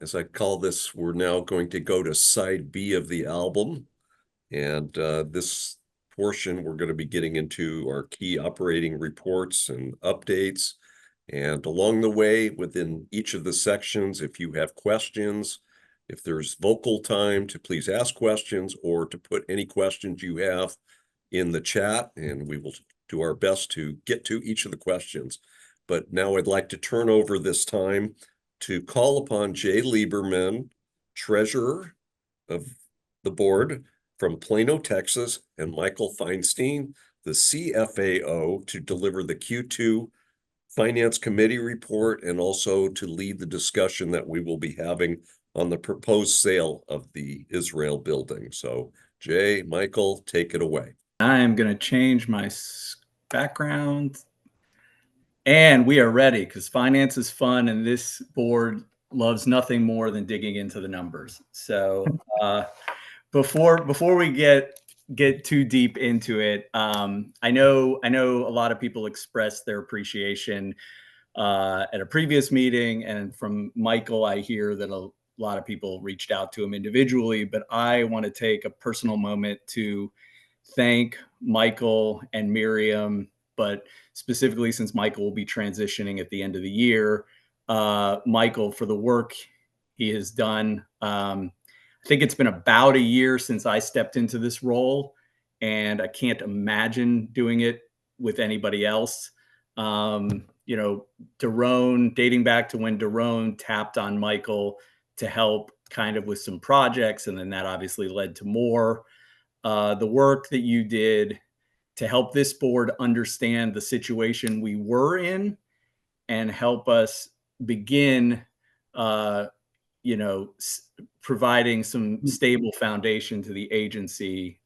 as I call this, we're now going to go to side B of the album. And this portion, we're going to be getting into our key operating reports and updates. And along the way, within each of the sections, if you have questions, if there's vocal time to please ask questions or to put any questions you have in the chat, and we will do our best to get to each of the questions. But now I'd like to turn over this time to call upon Jay Lieberman, treasurer of the board from Plano, Texas, and Michael Feinstein, the CFAO, to deliver the Q2 Finance Committee report and also to lead the discussion that we will be having on the proposed sale of the Israel building. So Jay, Michael, take it away. I am going to change my background. And we are ready because finance is fun and this board loves nothing more than digging into the numbers. So before we get too deep into it, I know a lot of people expressed their appreciation at a previous meeting, and from Michael, I hear that a lot of people reached out to him individually, but I want to take a personal moment to thank Michael and Miriam, but specifically since Michael will be transitioning at the end of the year, Michael, for the work he has done. I think it's been about a year since I stepped into this role, and I can't imagine doing it with anybody else. You know, Daron, dating back to when Daron tapped on Michael to help kind of with some projects, and then that obviously led to more. The work that you did to help this board understand the situation we were in and help us begin, providing some stable foundation to the agency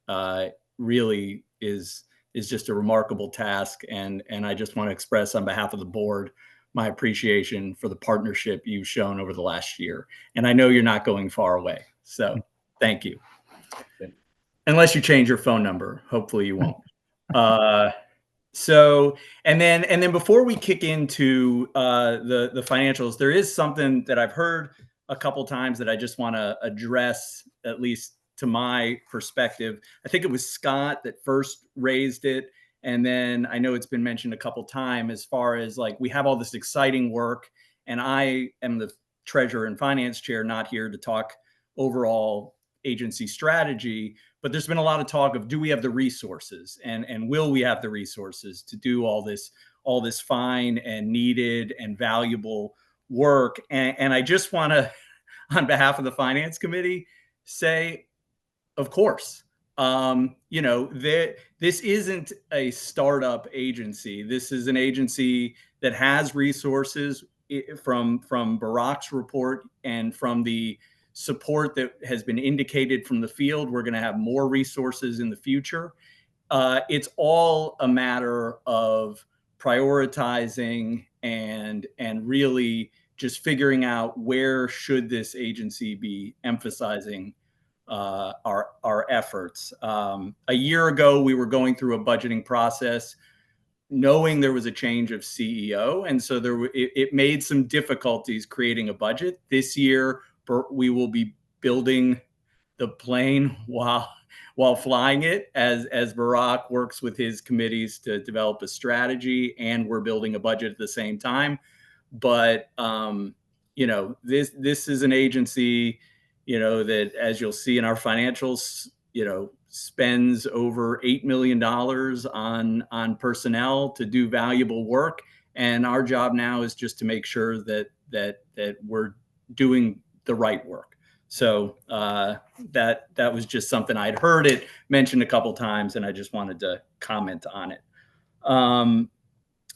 really is just a remarkable task. And I just want to express on behalf of the board my appreciation for the partnership you've shown over the last year. And I know you're not going far away. So thank you. Unless you change your phone number. Hopefully you won't. And then before we kick into the financials, there is something that I've heard a couple times that I just want to address, at least to my perspective. I think it was Scott that first raised it. And then I know it's been mentioned a couple times as far as like, we have all this exciting work, and I am the treasurer and finance chair, not here to talk overall agency strategy, but there's been a lot of talk of, do we have the resources, and will we have the resources to do all this fine and needed and valuable work? And I just want to, on behalf of the finance committee, say, of course. This isn't a startup agency. This is an agency that has resources from Barak's report and from the support that has been indicated from the field. We're going to have more resources in the future. It's all a matter of prioritizing and really just figuring out where should this agency be emphasizing our efforts. A year ago, we were going through a budgeting process, knowing there was a change of CEO, and so it made some difficulties creating a budget. This year, we will be building the plane while flying it as Barak works with his committees to develop a strategy, and we're building a budget at the same time. But this is an agency, that, as you'll see in our financials, spends over $8 million on personnel to do valuable work. And our job now is just to make sure that we're doing the right work. So that was just something I'd heard it mentioned a couple times, and I just wanted to comment on it.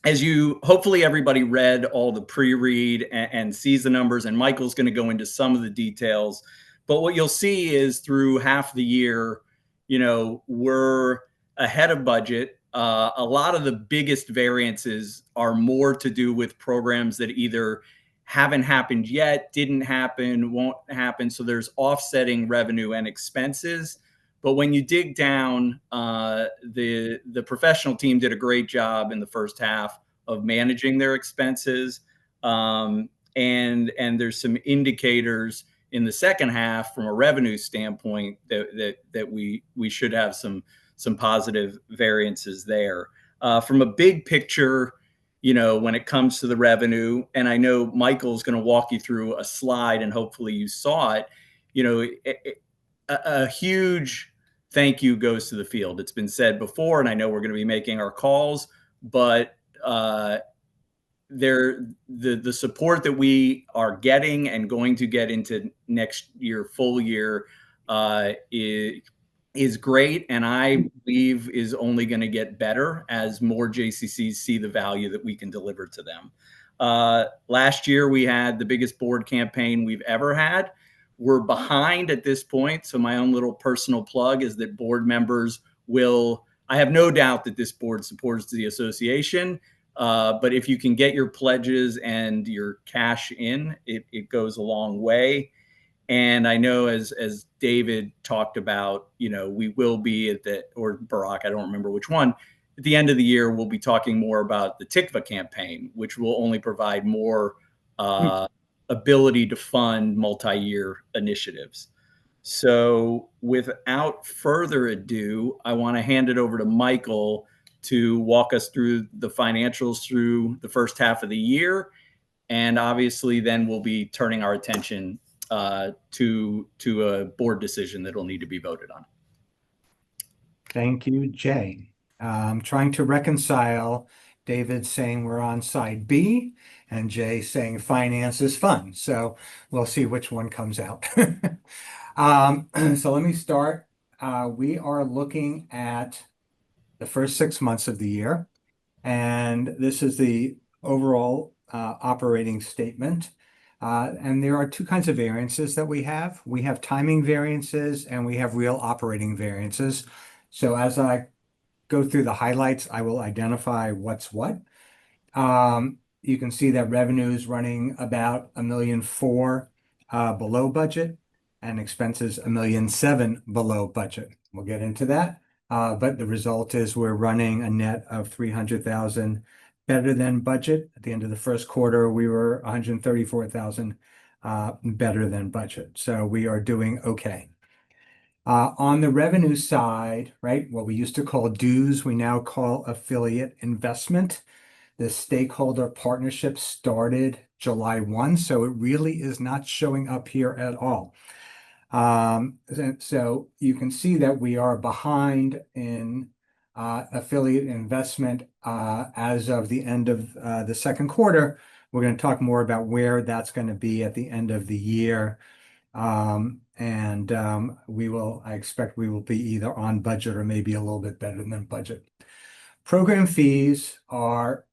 As hopefully everybody read all the pre-read and sees the numbers, and Michael's going to go into some of the details. But what you'll see is through half the year, we're ahead of budget. A lot of the biggest variances are more to do with programs that either haven't happened yet, didn't happen, won't happen. So there's offsetting revenue and expenses. But when you dig down, the professional team did a great job in the first half of managing their expenses. and there's some indicators in the second half from a revenue standpoint that we should have some positive variances there. From a big picture, when it comes to the revenue, and I know Michael's going to walk you through a slide, and hopefully you saw it. A huge thank you goes to the field. It's been said before, and I know we're going to be making our calls, but the support that we are getting and going to get into next year, full year, is great, and I believe is only going to get better as more JCCs see the value that we can deliver to them. Last year, we had the biggest board campaign we've ever had. We're behind at this point, so my own little personal plug is that board members will, I have no doubt that this board supports the association, but if you can get your pledges and your cash in, it goes a long way. And I know as David talked about, we will be at or Barack, I don't remember which one, at the end of the year, we'll be talking more about the Tikva campaign, which will only provide more ability to fund multi-year initiatives. So without further ado, I want to hand it over to Michael to walk us through the financials through the first half of the year. And obviously then we'll be turning our attention to a board decision that will need to be voted on. Thank you, Jay. I'm trying to reconcile David saying we're on side B and Jay saying finance is fun. So we'll see which one comes out. So let me start. We are looking at the first 6 months of the year, and this is the overall operating statement. And there are two kinds of variances that we have. We have timing variances and we have real operating variances. So as I go through the highlights, I will identify what's what. You can see that revenue is running about $1.4 million below budget, and expenses $1.7 million below budget. We'll get into that. But the result is we're running a net of $300,000 better than budget. At the end of the first quarter, we were $134,000 better than budget. So we are doing okay. On the revenue side, right, what we used to call dues, we now call affiliate investment. The stakeholder partnership started July 1, so it really is not showing up here at all. So you can see that we are behind in affiliate investment as of the end of the second quarter. We're going to talk more about where that's going to be at the end of the year. I expect we will be either on budget or maybe a little bit better than budget. Program fees are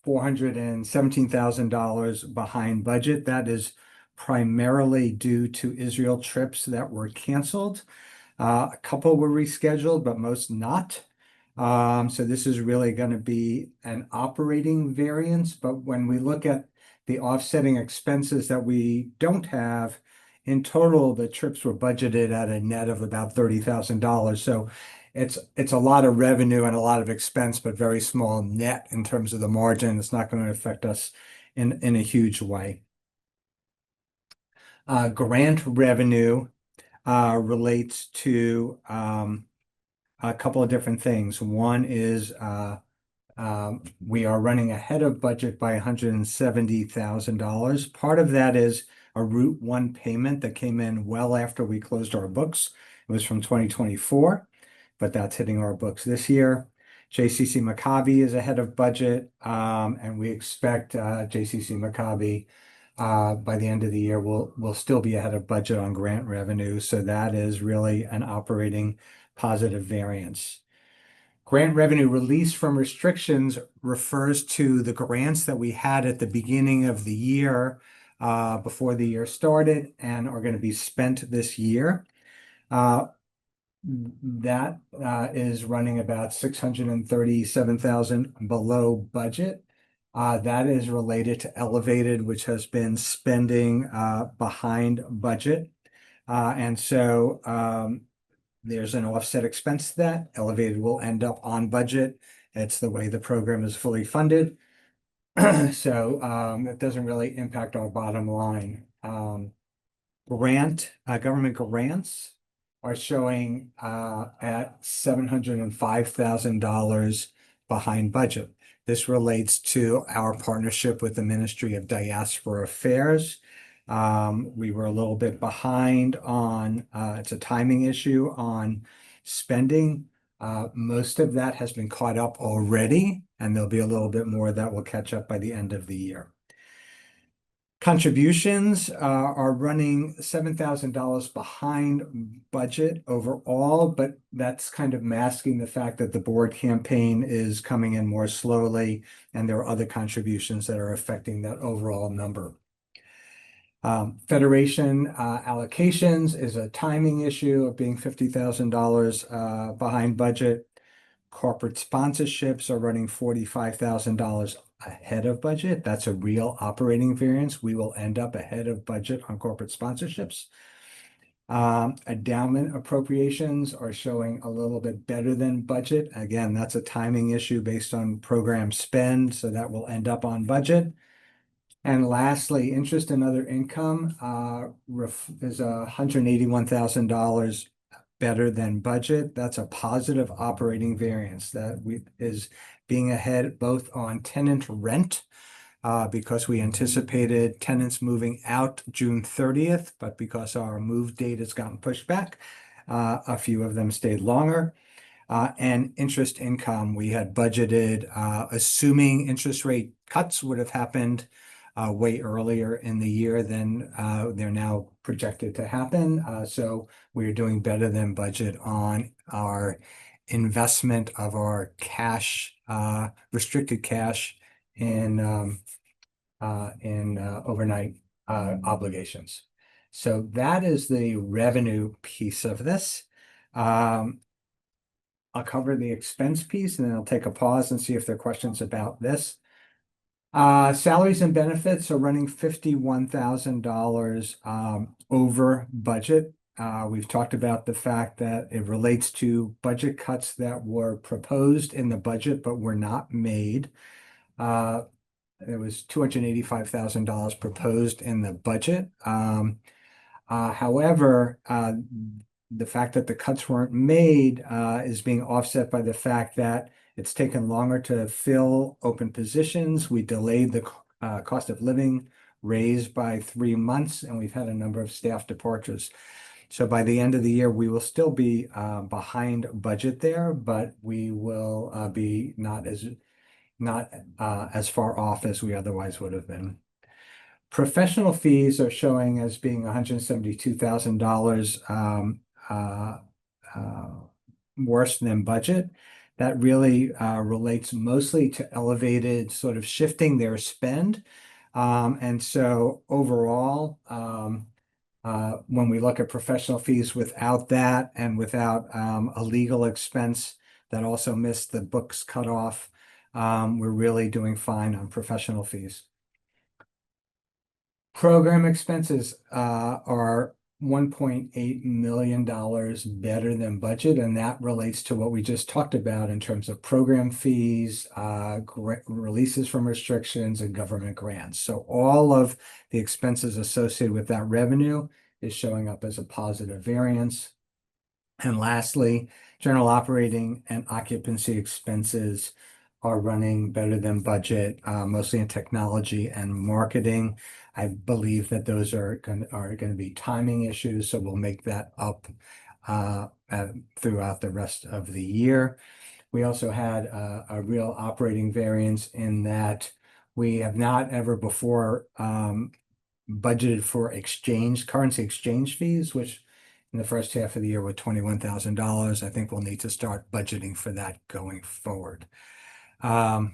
$417,000 behind budget. That is primarily due to Israel trips that were canceled. A couple were rescheduled, but most not. So this is really going to be an operating variance. But when we look at the offsetting expenses that we don't have, in total, the trips were budgeted at a net of about $30,000. So it's a lot of revenue and a lot of expense, but very small net in terms of the margin. It's not going to affect us in a huge way. Grant revenue relates to a couple of different things. One is we are running ahead of budget by $170,000. Part of that is a Route 1 payment that came in well after we closed our books. It was from 2024, but that's hitting our books this year. JCC Maccabi is ahead of budget, and we expect JCC Maccabi by the end of the year will still be ahead of budget on grant revenue. So that is really an operating positive variance. Grant revenue release from restrictions refers to the grants that we had at the beginning of the year before the year started and are going to be spent this year. That is running about $637,000 below budget. That is related to Elevated, which has been spending behind budget. And so there's an offset expense to that. Elevated will end up on budget. It's the way the program is fully funded. So it doesn't really impact our bottom line. Government grants are showing at $705,000 behind budget. This relates to our partnership with the Ministry of Diaspora Affairs. We were a little bit behind on, it's a timing issue on spending. Most of that has been caught up already, and there'll be a little bit more that will catch up by the end of the year. Contributions are running $7,000 behind budget overall, but that's kind of masking the fact that the board campaign is coming in more slowly, and there are other contributions that are affecting that overall number. Federation allocations is a timing issue of being $50,000 behind budget. Corporate sponsorships are running $45,000 ahead of budget. That's a real operating variance. We will end up ahead of budget on corporate sponsorships. Endowment appropriations are showing a little bit better than budget. Again, that's a timing issue based on program spend, so that will end up on budget. And lastly, interest and other income is $181,000 better than budget. That's a positive operating variance that is being ahead both on tenant rent because we anticipated tenants moving out June 30th, but because our move date has gotten pushed back, a few of them stayed longer. And interest income, we had budgeted, assuming interest rate cuts would have happened way earlier in the year than they're now projected to happen. So we're doing better than budget on our investment of our cash, restricted cash in overnight obligations. So that is the revenue piece of this. I'll cover the expense piece and then I'll take a pause and see if there are questions about this. Salaries and benefits are running $51,000 over budget. We've talked about the fact that it relates to budget cuts that were proposed in the budget but were not made. There was $285,000 proposed in the budget. However, the fact that the cuts weren't made is being offset by the fact that it's taken longer to fill open positions. We delayed the cost of living raise by 3 months, and we've had a number of staff departures. So by the end of the year, we will still be behind budget there, but we will be not as far off as we otherwise would have been. Professional fees are showing as being $172,000 worse than budget. That really relates mostly to elevated sort of shifting their spend. And so overall, when we look at professional fees without that and without a legal expense that also missed the books cutoff, we're really doing fine on professional fees. Program expenses are $1.8 million better than budget, and that relates to what we just talked about in terms of program fees, releases from restrictions, and government grants. So all of the expenses associated with that revenue is showing up as a positive variance. And lastly, general operating and occupancy expenses are running better than budget, mostly in technology and marketing. I believe that those are going to be timing issues, so we'll make that up throughout the rest of the year. We also had a real operating variance in that we have not ever before budgeted for currency exchange fees, which in the first half of the year were $21,000. I think we'll need to start budgeting for that going forward. So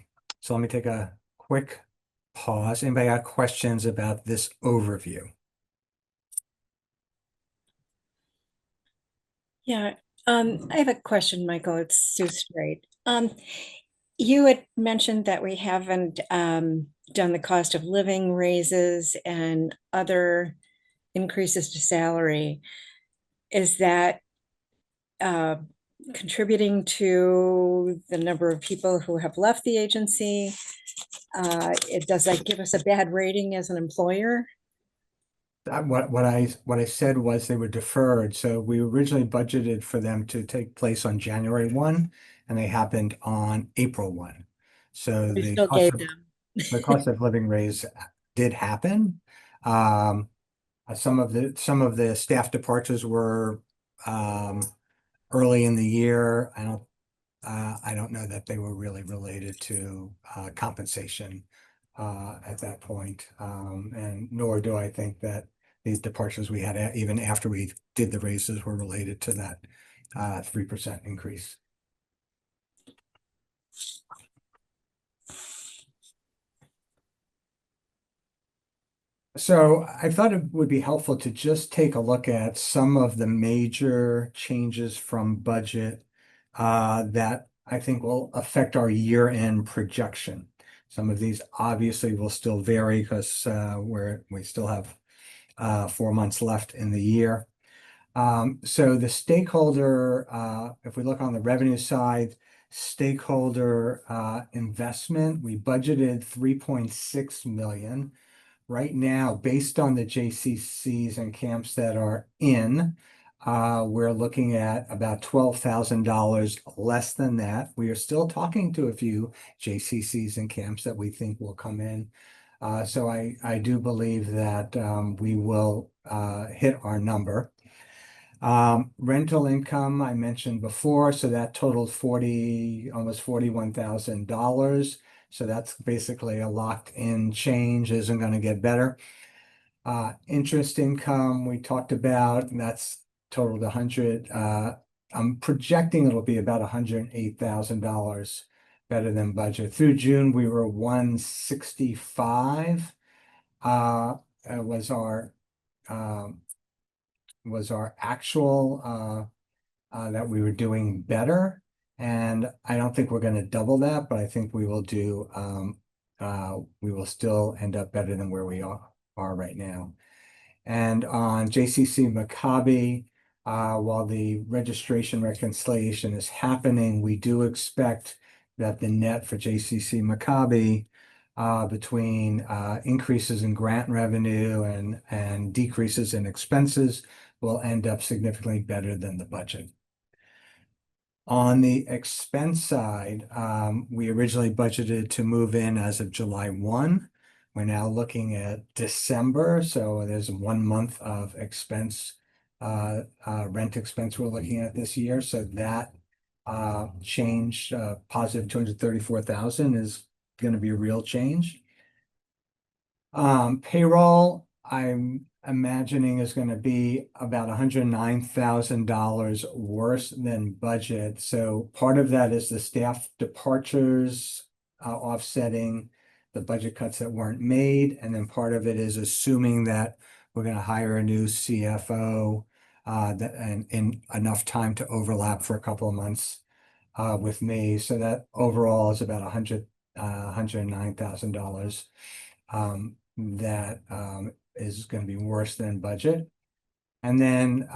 let me take a quick pause. Anybody got questions about this overview? Yeah, I have a question, Michael. It's Sue Straight. You had mentioned that we haven't done the cost of living raises and other increases to salary. Is that contributing to the number of people who have left the agency? does that give us a bad rating as an employer? What I said was they were deferred. So we originally budgeted for them to take place on January 1, and they happened on April 1. So We still gave them. the cost of living raise did happen. Some of the staff departures were early in the year. I don't know that they were really related to compensation at that point. And nor do I think that these departures we had even after we did the raises were related to that 3% increase. So I thought it would be helpful to just take a look at some of the major changes from budget that I think will affect our year-end projection. Some of these obviously will still vary because we still have 4 months left in the year. So the stakeholder, if we look on the revenue side, stakeholder investment, we budgeted 3.6 million. Right now, based on the JCCs and camps that are in, we're looking at about $12,000 less than that. We are still talking to a few JCCs and camps that we think will come in. So I do believe that we will hit our number. Rental income I mentioned before, so that totaled almost $41,000. So that's basically a locked-in change, isn't going to get better. Interest income we talked about, and that's totaled 100. I'm projecting it'll be about $108,000 better than budget. Through June, we were 165. Was our actual that we were doing better. And I don't think we're going to double that, but I think we will still end up better than where we are right now. And on JCC Maccabi, while the registration reconciliation is happening, we do expect that the net for JCC Maccabi between increases in grant revenue and decreases in expenses will end up significantly better than the budget. On the expense side, we originally budgeted to move in as of July 1. We're now looking at December, so there's 1 month of expense, rent expense we're looking at this year. So that change, positive 234,000 is going to be a real change. Payroll, I'm imagining is going to be about $109,000 worse than budget. So part of that is the staff departures offsetting the budget cuts that weren't made. And then part of it is assuming that we're going to hire a new CFO and in enough time to overlap for a couple of months with me. So that overall is about $109,000 that is going to be worse than budget. And then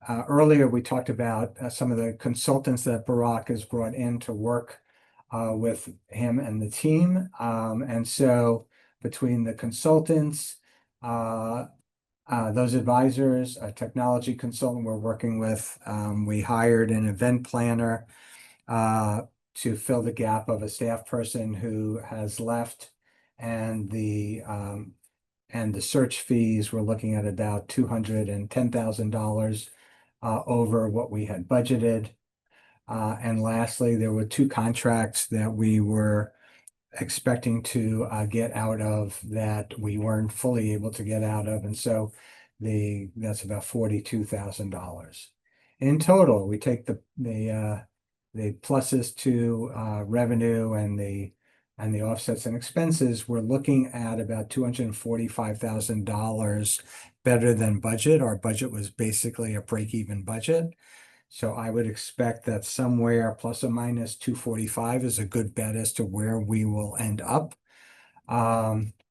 earlier we talked about some of the consultants that Barak has brought in to work with him and the team. And so between the consultants, those advisors, a technology consultant we're working with, we hired an event planner to fill the gap of a staff person who has left, and the search fees, we're looking at about $210,000 over what we had budgeted. And lastly, there were 2 contracts that we were expecting to get out of that we weren't fully able to get out of. And so that's about $42,000. In total, we take the pluses to revenue and the offsets and expenses, we're looking at about $245,000 better than budget. Our budget was basically a break-even budget. So I would expect that somewhere plus or minus 245 is a good bet as to where we will end up.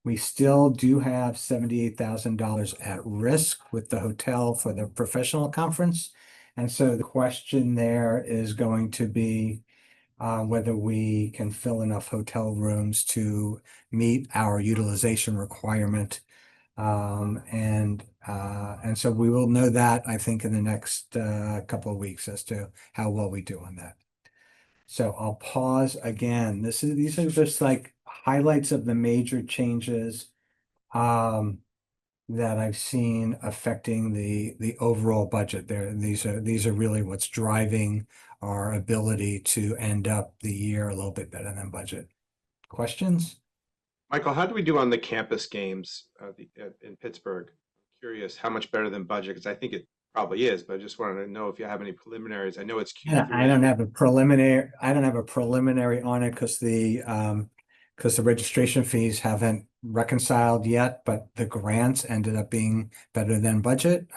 We still do have $78,000 at risk with the hotel for the professional conference. And so the question there is going to be, whether we can fill enough hotel rooms to meet our utilization requirement. And so we will know that, I think, in the next couple of weeks as to how well we do on that. So I'll pause again. These are just like highlights of the major changes that I've seen affecting the overall budget. These are really what's driving our ability to end up the year a little bit better than budget. Questions? Michael, how do we do on the campus games in Pittsburgh? I'm curious how much better than budget, because I think it probably is, but I just wanted to know if you have any preliminaries. I know it's Yeah, Q3. I don't have a preliminary on it because the registration fees haven't reconciled yet, but the grants ended up being better than budget.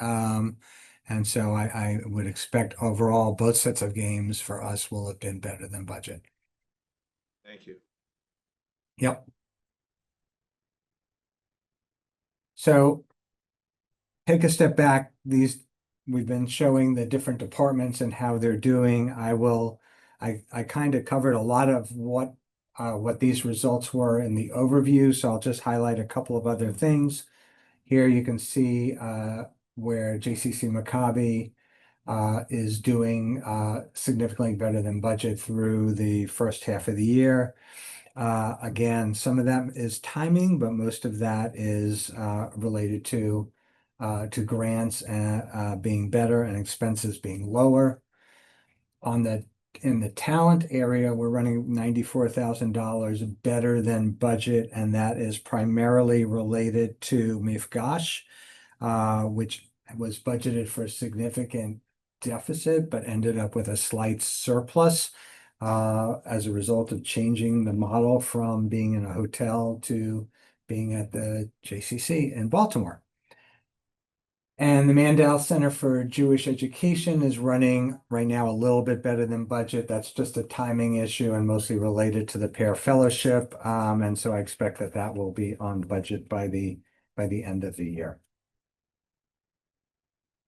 And so I would expect overall both sets of games for us will have been better than budget. Thank you. Yep. So take a step back. We've been showing the different departments and how they're doing. I kind of covered a lot of what these results were in the overview, so I'll just highlight a couple of other things. Here you can see where JCC Maccabi is doing significantly better than budget through the first half of the year. Again, some of that is timing, but most of that is related to grants being better and expenses being lower. In the talent area, we're running $94,000 better than budget, and that is primarily related to Mifgosh, which was budgeted for a significant deficit, but ended up with a slight surplus as a result of changing the model from being in a hotel to being at the JCC in Baltimore. And the Mandel Center for Jewish Education is running right now a little bit better than budget. That's just a timing issue and mostly related to the pair fellowship. And so I expect that will be on budget by the end of the year.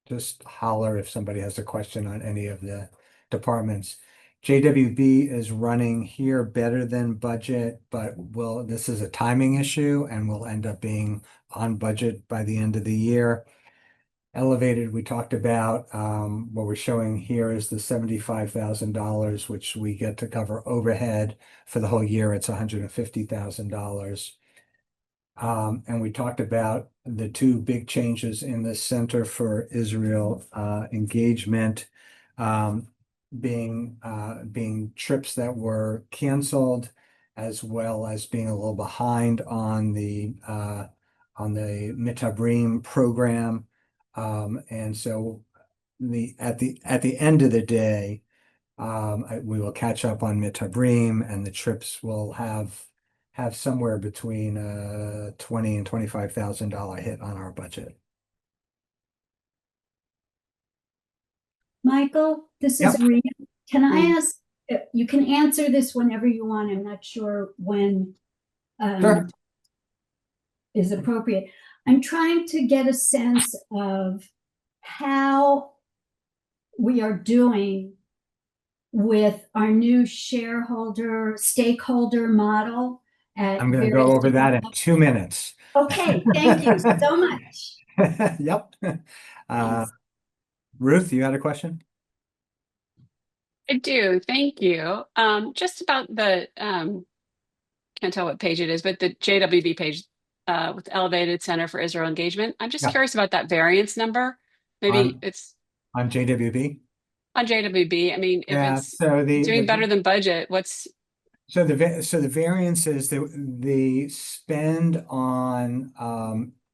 Just holler if somebody has a question on any of the departments. JWB is running here better than budget, but this is a timing issue and will end up being on budget by the end of the year. Elevated, we talked about. What we're showing here is the $75,000, which we get to cover overhead for the whole year. It's $150,000. And we talked about the two big changes in the Center for Israel engagement being trips that were canceled, as well as being a little behind on the Mitabrim program. And so at the end of the day, we will catch up on Mitabrim, and the trips will have somewhere between $20,000 and $25,000 hit on our budget. Michael, this is Rita. Can I ask? You can answer this whenever you want. I'm not sure when Sure. is appropriate. I'm trying to get a sense of how we are doing with our new stakeholder model. I'm going to go over that in 2 minutes. Okay, thank you so much. Yep. Ruth, you had a question? I do, thank you. Just about the, can't tell what page it is, but the JWB page with Elevated Center for Israel Engagement. I'm just curious about that variance number. Maybe it's on JWB. On JWB. I mean, if it's so doing better than budget, so the variance is the spend on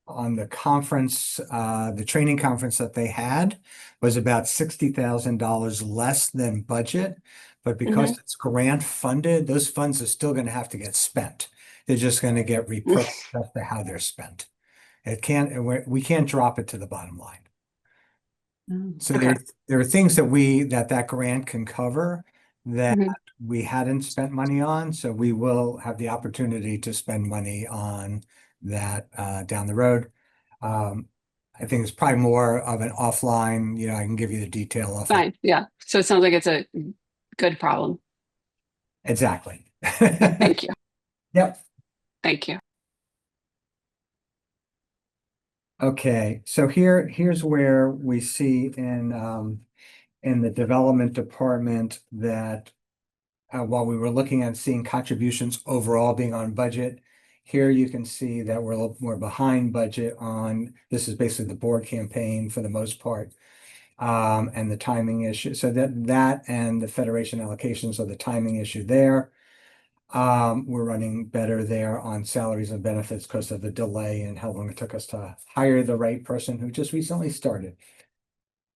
the conference, the training conference that they had was about $60,000 less than budget, but because it's grant funded, those funds are still going to have to get spent. They're just going to get repurposed as to how they're spent. We can't drop it to the bottom line. So there are things that grant can cover that we hadn't spent money on. So we will have the opportunity to spend money on that down the road. I think it's probably more of an offline, I can give you the detail of fine. it. Yeah. So it sounds like it's a good problem. Exactly. Thank you. Yep. Thank you. Okay, so here's where we see in the development department that while we were looking at seeing contributions overall being on budget, here you can see that we're behind budget on, this is basically the board campaign for the most part, and the timing issue. So that and the federation allocations are the timing issue there. We're running better there on salaries and benefits because of the delay and how long it took us to hire the right person who just recently started.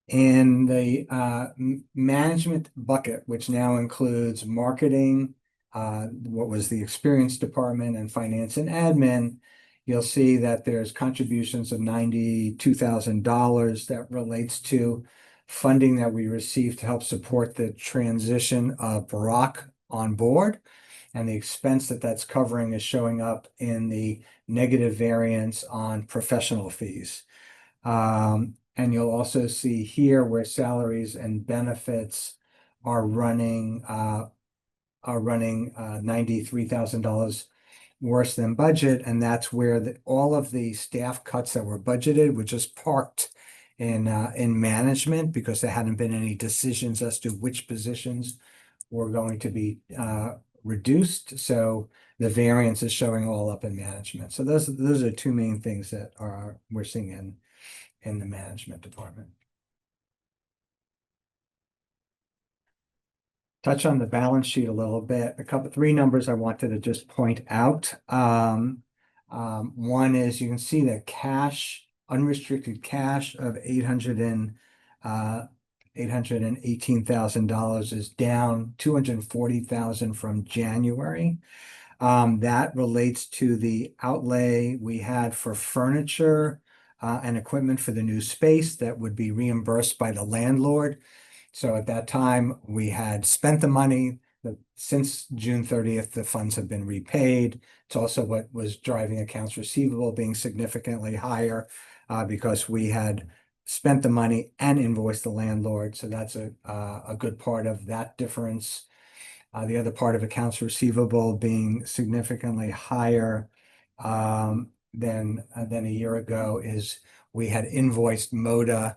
In the management bucket, which now includes marketing, what was the experience department, and finance and admin, you'll see that there's contributions of $92,000 that relates to funding that we received to help support the transition of Barack on board. And the expense that that's covering is showing up in the negative variance on professional fees. And you'll also see here where salaries and benefits are running $93,000 worse than budget, and that's where all of the staff cuts that were budgeted were just parked in management because there hadn't been any decisions as to which positions were going to be reduced. So the variance is showing all up in management. So those are two main things that we're seeing in the management department. Touch on the balance sheet a little bit. Three numbers I wanted to just point out. One is you can see that unrestricted cash of $818,000 is down $240,000 from January. That relates to the outlay we had for furniture and equipment for the new space that would be reimbursed by the landlord. So at that time, we had spent the money. Since June 30th, the funds have been repaid. It's also what was driving accounts receivable being significantly higher because we had spent the money and invoiced the landlord. So that's a good part of that difference. The other part of accounts receivable being significantly higher than a year ago is we had invoiced MODA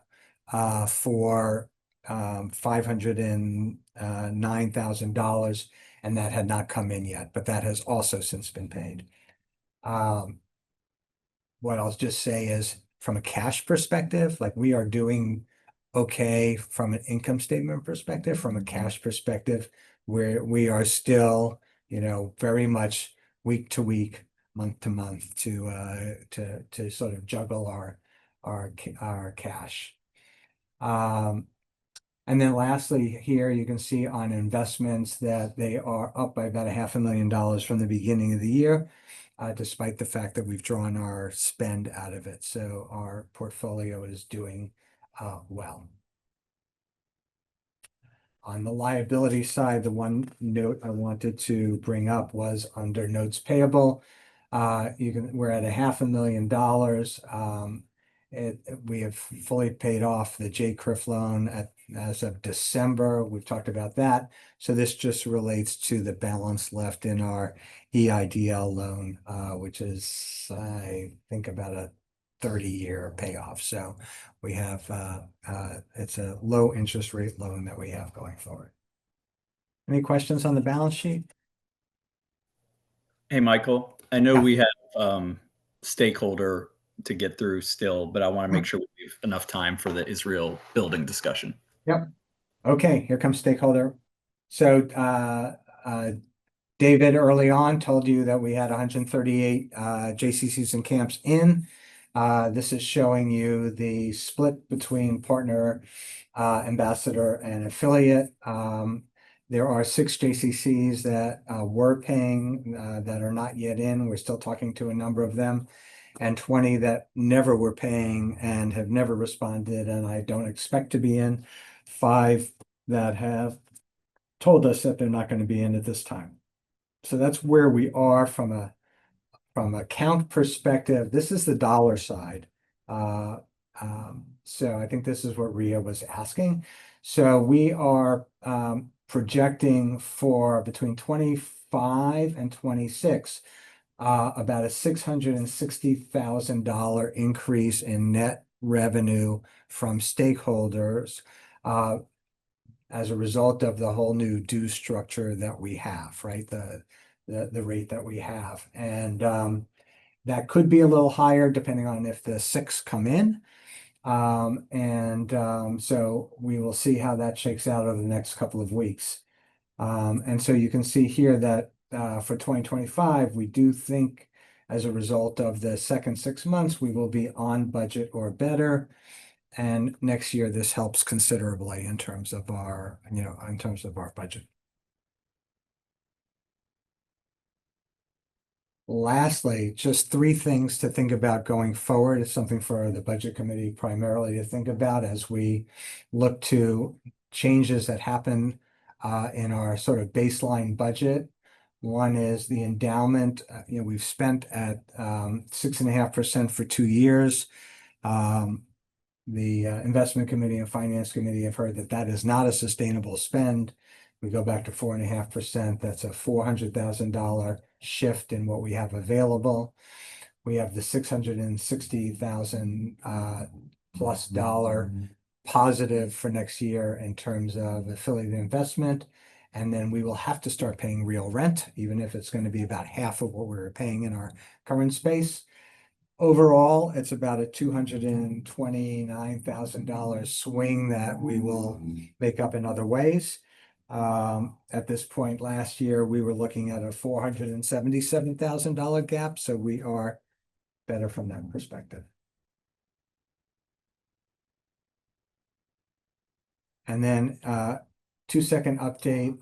for $509,000, and that had not come in yet, but that has also since been paid. What I'll just say is from a cash perspective, like we are doing okay from an income statement perspective. From a cash perspective, where we are still, very much week to week, month to month to sort of juggle our cash. And then lastly, here you can see on investments that they are up by about $500,000 from the beginning of the year, despite the fact that we've drawn our spend out of it. So our portfolio is doing well. On the liability side, the one note I wanted to bring up was under notes payable. We're at $500,000. We have fully paid off the JCRIF loan as of December. We've talked about that. So this just relates to the balance left in our EIDL loan, which is, I think, about a 30-year payoff. So we have, it's a low interest rate loan that we have going forward. Any questions on the balance sheet? Hey, Michael, I know we have stakeholder to get through still, but I want to make sure we have enough time for the Israel building discussion. Yep. Okay, here comes stakeholder. So David early on told you that we had 138 JCCs and camps in. This is showing you the split between partner, ambassador, and affiliate. There are 6 JCCs that were paying that are not yet in. We're still talking to a number of them, and 20 that never were paying and have never responded, and I don't expect to be in. 5 that have told us that they're not going to be in at this time. So that's where we are from a count perspective. This is the dollar side. So I think this is what Ria was asking. So we are projecting for between 25 and 26, about a $660,000 increase in net revenue from stakeholders as a result of the whole new due structure that we have, right? The rate that we have. And that could be a little higher depending on if the 6 come in. So we will see how that shakes out over the next couple of weeks. And so you can see here that for 2025, we do think as a result of the second 6 months, we will be on budget or better. And next year, this helps considerably in terms of our, in terms of our budget. Lastly, just 3 things to think about going forward. It's something for the budget committee primarily to think about as we look to changes that happen in our sort of baseline budget. One is the endowment. We've spent at 6.5% for 2 years. The investment committee and finance committee have heard that that is not a sustainable spend. We go back to 4.5%. That's a $400,000 shift in what we have available. We have the $660,000 plus dollar positive for next year in terms of affiliate investment. And then we will have to start paying real rent, even if it's going to be about half of what we were paying in our current space. Overall, it's about a $229,000 swing that we will make up in other ways. At this point last year, we were looking at a $477,000 gap, so we are better from that perspective. And then 2-second update,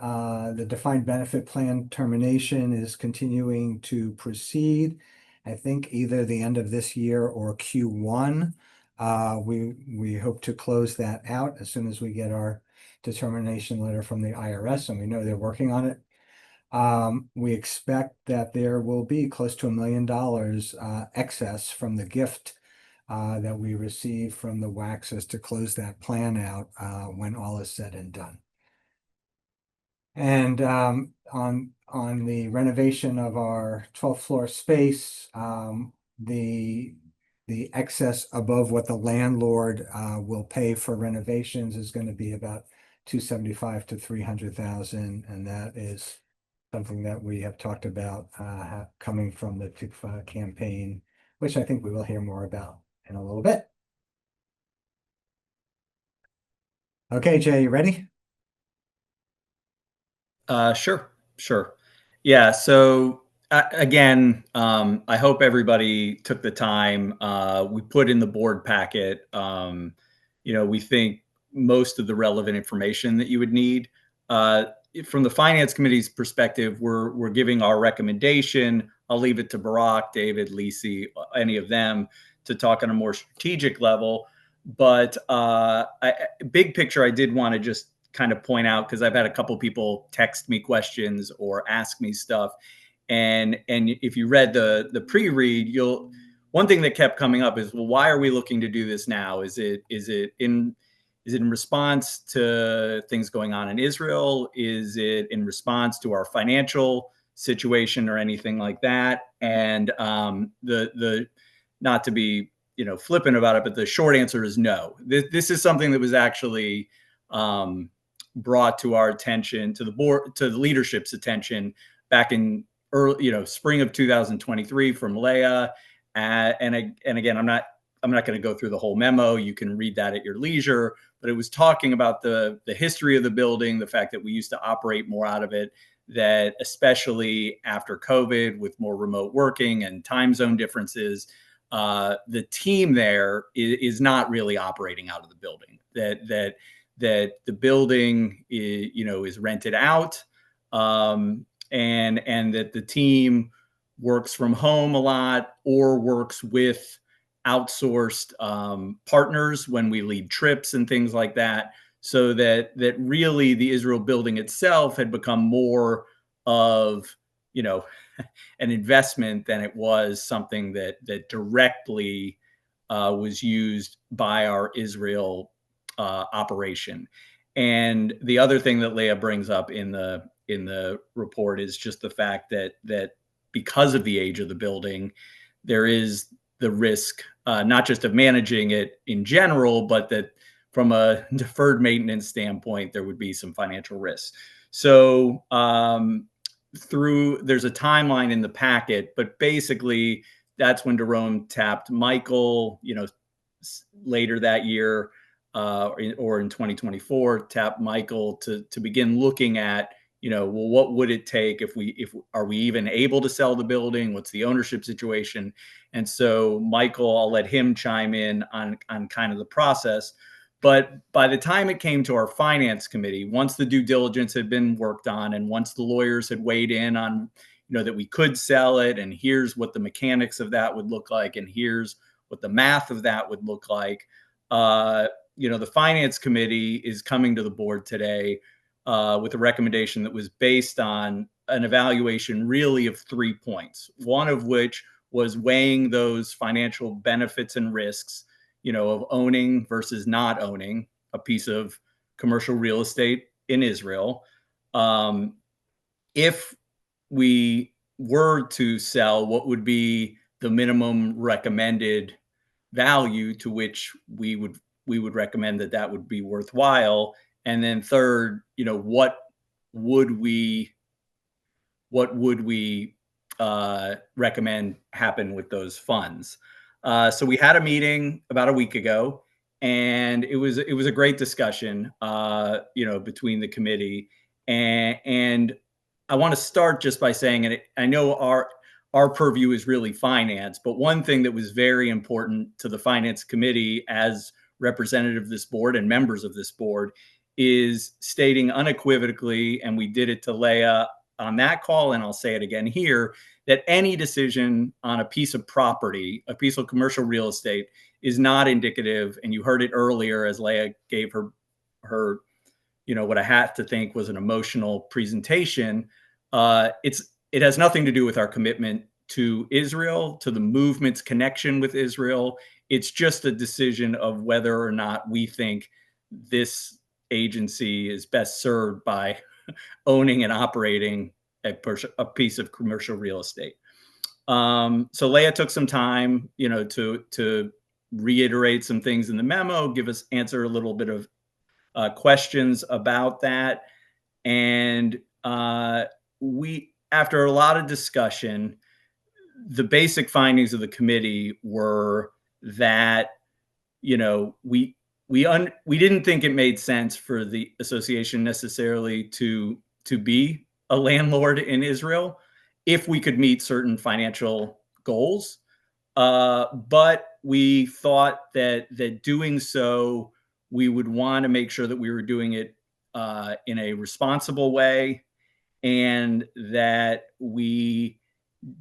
the defined benefit plan termination is continuing to proceed. I think either the end of this year or Q1. We hope to close that out as soon as we get our determination letter from the IRS, and we know they're working on it. We expect that there will be close to $1 million excess from the gift that we received from the Waxes to close that plan out when all is said and done. And on the renovation of our 12th floor space, the excess above what the landlord will pay for renovations is going to be about $275,000 to $300,000, and that is something that we have talked about coming from the TICFA campaign, which I think we will hear more about in a little bit. Okay, Jay, you ready? Sure. Yeah. So again, I hope everybody took the time. We put in the board packet. We think most of the relevant information that you would need. From the finance committee's perspective, we're giving our recommendation. I'll leave it to Barack, David, Lisi, any of them to talk on a more strategic level. But big picture, I did want to just kind of point out, because I've had a couple people text me questions or ask me stuff. And if you read the pre-read, one thing that kept coming up is, well, why are we looking to do this now? Is it in response to things going on in Israel? Is it in response to our financial situation or anything like that? And the not to be flippant about it, but the short answer is no. This is something that was actually brought to our attention, to the board, to the leadership's attention back in early, spring of 2023 from Leah. And again, I'm not going to go through the whole memo. You can read that at your leisure, but it was talking about the history of the building, the fact that we used to operate more out of it, that especially after COVID with more remote working and time zone differences, the team there is not really operating out of the building, that the building is rented out, and that the team works from home a lot or works with outsourced partners when we lead trips and things like that, so that really the Israel building itself had become more of an investment than it was something that directly was used by our Israel operation. And the other thing that Leah brings up in the report is just the fact that because of the age of the building, there is the risk, not just of managing it in general, but that from a deferred maintenance standpoint, there would be some financial risks. So there's a timeline in the packet, but basically that's when Jerome tapped Michael, later that year, or in 2024, tapped Michael to begin looking at, well, what would it take if are we even able to sell the building? What's the ownership situation? And so Michael, I'll let him chime in on kind of the process. But by the time it came to our finance committee, once the due diligence had been worked on and once the lawyers had weighed in on, that we could sell it, and here's what the mechanics of that would look like, and here's what the math of that would look like, the finance committee is coming to the board today with a recommendation that was based on an evaluation really of 3 points, one of which was weighing those financial benefits and risks, of owning versus not owning a piece of commercial real estate in Israel. If we were to sell, what would be the minimum recommended value to which we would recommend that would be worthwhile? And then third, what would we recommend happen with those funds? So we had a meeting about a week ago, and it was a great discussion, between the committee. And I want to start just by saying, and I know our purview is really finance, but one thing that was very important to the finance committee as representative of this board and members of this board is stating unequivocally, and we did it to Leah on that call, and I'll say it again here, that any decision on a piece of property, a piece of commercial real estate, is not indicative. And you heard it earlier as Leah gave her what I have to think was an emotional presentation. It has nothing to do with our commitment to Israel, to the movement's connection with Israel. It's just a decision of whether or not we think this agency is best served by owning and operating a piece of commercial real estate. So Leah took some time, to reiterate some things in the memo, answer a little bit of questions about that. And after a lot of discussion, the basic findings of the committee were that, we didn't think it made sense for the association necessarily to be a landlord in Israel if we could meet certain financial goals. But we thought that doing so, we would want to make sure that we were doing it in a responsible way, and that we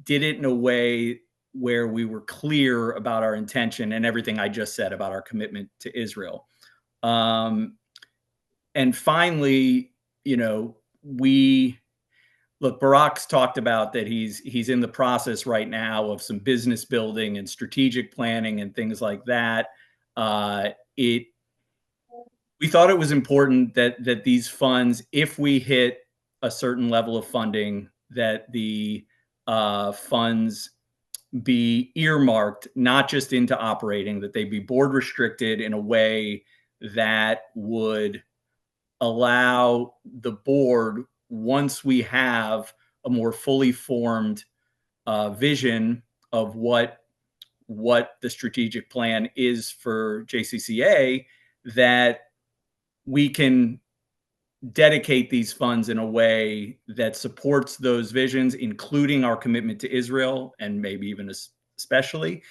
did it in a way where we were clear about our intention and everything I just said about our commitment to Israel. And finally, Barak's talked about that he's in the process right now of some business building and strategic planning and things like that. We thought it was important that these funds, if we hit a certain level of funding, that the funds be earmarked not just into operating, that they be board restricted in a way that would allow the board, once we have a more fully formed vision of what the strategic plan is for JCCA, that we can dedicate these funds in a way that supports those visions, including our commitment to Israel, and maybe even especially,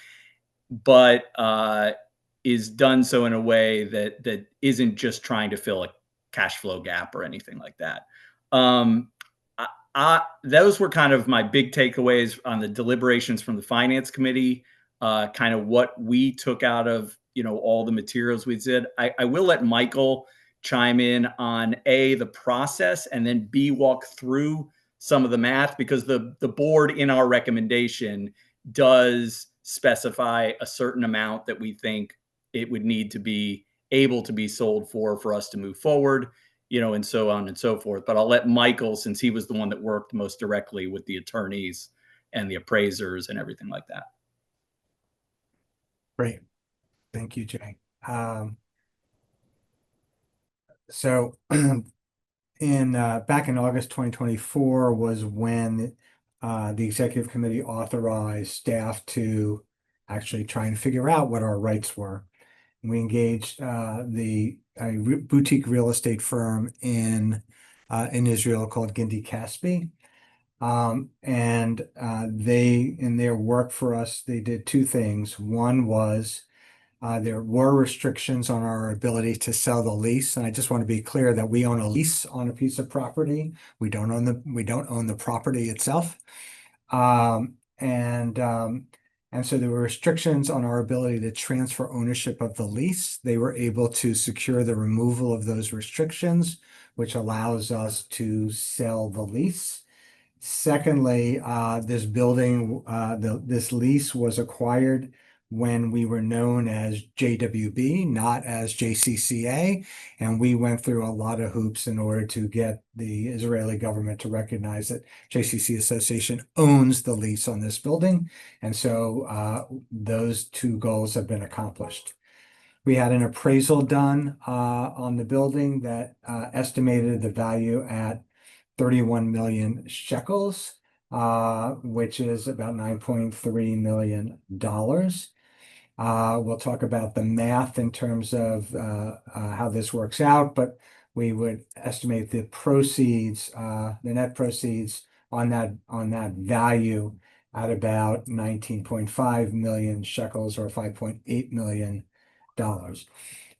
but is done so in a way that isn't just trying to fill a cash flow gap or anything like that. Those were kind of my big takeaways on the deliberations from the finance committee, kind of what we took out of, all the materials we did. I will let Michael chime in on A, the process, and then B, walk through some of the math, because the board in our recommendation does specify a certain amount that we think it would need to be able to be sold for us to move forward, and so on and so forth. But I'll let Michael, since he was the one that worked most directly with the attorneys and the appraisers and everything like that. Great. Thank you, Jay. So back in August 2024 was when the executive committee authorized staff to actually try and figure out what our rights were. We engaged a boutique real estate firm in Israel called Gindi Caspi. And they, in their work for us, they did two things. One was there were restrictions on our ability to sell the lease, and I just want to be clear that we own a lease on a piece of property. We don't own the property itself. And so there were restrictions on our ability to transfer ownership of the lease. They were able to secure the removal of those restrictions, which allows us to sell the lease. Secondly, this building, this lease was acquired when we were known as JWB, not as JCCA, and we went through a lot of hoops in order to get the Israeli government to recognize that JCC Association owns the lease on this building, and so those two goals have been accomplished. We had an appraisal done on the building that estimated the value at 31 million shekels, which is about $9.3 million. We'll talk about the math in terms of how this works out, but we would estimate the proceeds, the net proceeds on that value at about 19.5 million shekels or $5.8 million.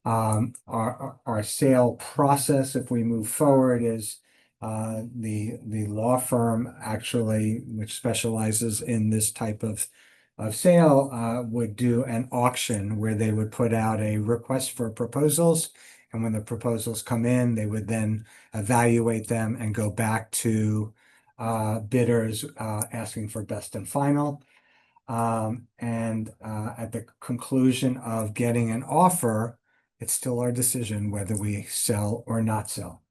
Our sale process, if we move forward, is the law firm actually, which specializes in this type of sale, would do an auction where they would put out a request for proposals. And when the proposals come in, they would then evaluate them and go back to bidders asking for best and final. And at the conclusion of getting an offer, it's still our decision whether we sell or not sell.